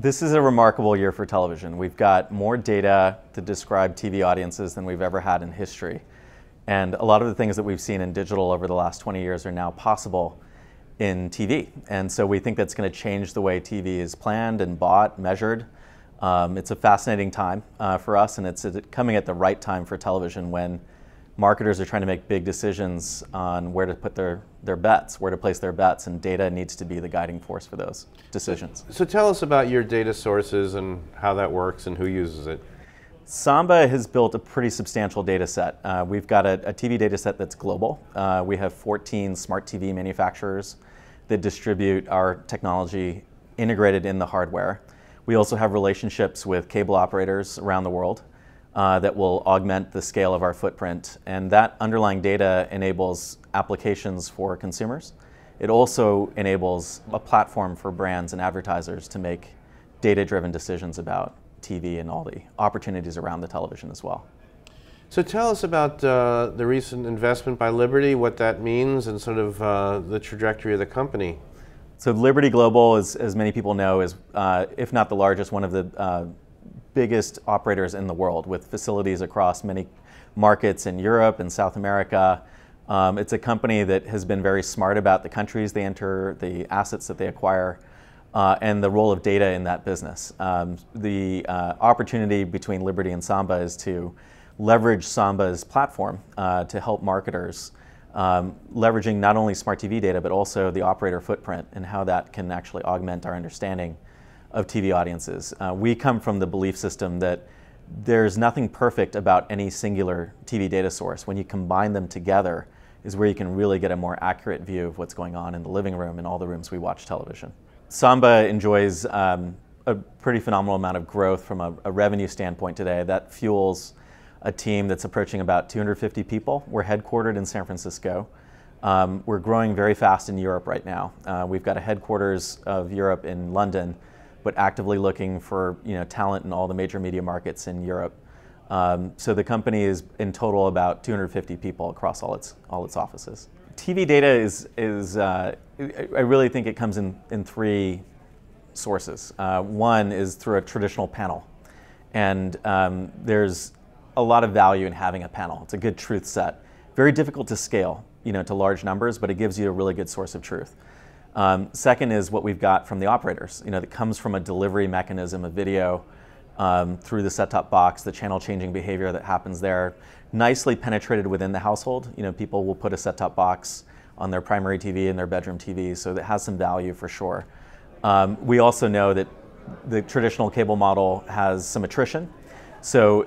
This is a remarkable year for television. We've got more data to describe TV audiences than we've ever had in history. And a lot of the things that we've seen in digital over the last 20 years are now possible in TV. And so we think that's going to change the way TV is planned and bought, measured. It's a fascinating time for us, and it's coming at the right time for television when marketers are trying to make big decisions on where to put their bets, where to place their bets, and data needs to be the guiding force for those decisions. So tell us about your data sources and how that works and who uses it. Samba has built a pretty substantial data set. We've got a TV data set that's global. We have 14 smart TV manufacturers that distribute our technology integrated in the hardware. We also have relationships with cable operators around the world that will augment the scale of our footprint. And that underlying data enables applications for consumers. It also enables a platform for brands and advertisers to make data-driven decisions about TV and all the opportunities around the television as well. So tell us about the recent investment by Liberty, what that means, and sort of the trajectory of the company. So Liberty Global, as many people know, is, if not the largest, one of the biggest operators in the world with facilities across many markets in Europe and South America. It's a company that has been very smart about the countries they enter, the assets that they acquire, and the role of data in that business. The opportunity between Liberty and Samba is to leverage Samba's platform to help marketers, leveraging not only smart TV data, but also the operator footprint and how that can actually augment our understanding of TV audiences. We come from the belief system that there's nothing perfect about any singular TV data source. When you combine them together is where you can really get a more accurate view of what's going on in the living room and all the rooms we watch television. Samba enjoys a pretty phenomenal amount of growth from a revenue standpoint today. That fuels a team that's approaching about 250 people. We're headquartered in San Francisco. We're growing very fast in Europe right now. We've got a headquarters of Europe in London, but actively looking for talent in all the major media markets in Europe. So the company is in total about 250 people across all its offices. TV data is I really think it comes in three sources. One is through a traditional panel, and there's a lot of value in having a panel. It's a good truth set. Very difficult to scale, to large numbers, but it gives you a really good source of truth. Second is what we've got from the operators, that comes from a delivery mechanism of video through the set-top box, the channel-changing behavior that happens there, nicely penetrated within the household. People will put a set-top box on their primary TV and their bedroom TV, so that has some value for sure. We also know that the traditional cable model has some attrition. So,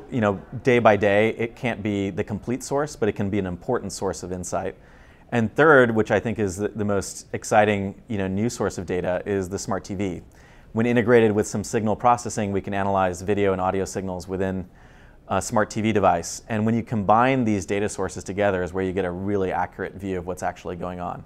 day by day, it can't be the complete source, but it can be an important source of insight. And third, which I think is the most exciting new source of data, is the smart TV. When integrated with some signal processing, we can analyze video and audio signals within a smart TV device. And when you combine these data sources together is where you get a really accurate view of what's actually going on.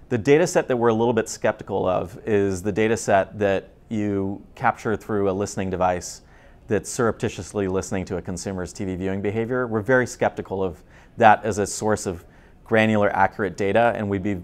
The data set that we're a little bit skeptical of is the data set that you capture through a listening device that's surreptitiously listening to a consumer's TV viewing behavior. We're very skeptical of that as a source of granular, accurate data, and we'd be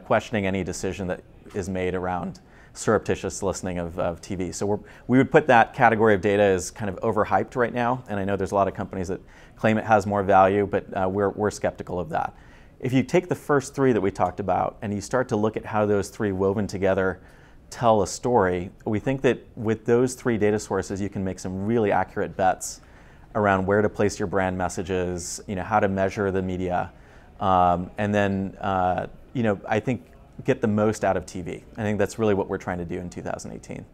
questioning any decision that is made around surreptitious listening of TV. So we would put that category of data as kind of overhyped right now, and I know there's a lot of companies that claim it has more value, but we're skeptical of that. If you take the first three that we talked about and you start to look at how those three woven together tell a story, we think that with those three data sources you can make some really accurate bets around where to place your brand messages, how to measure the media, and then I think get the most out of TV. I think that's really what we're trying to do in 2018.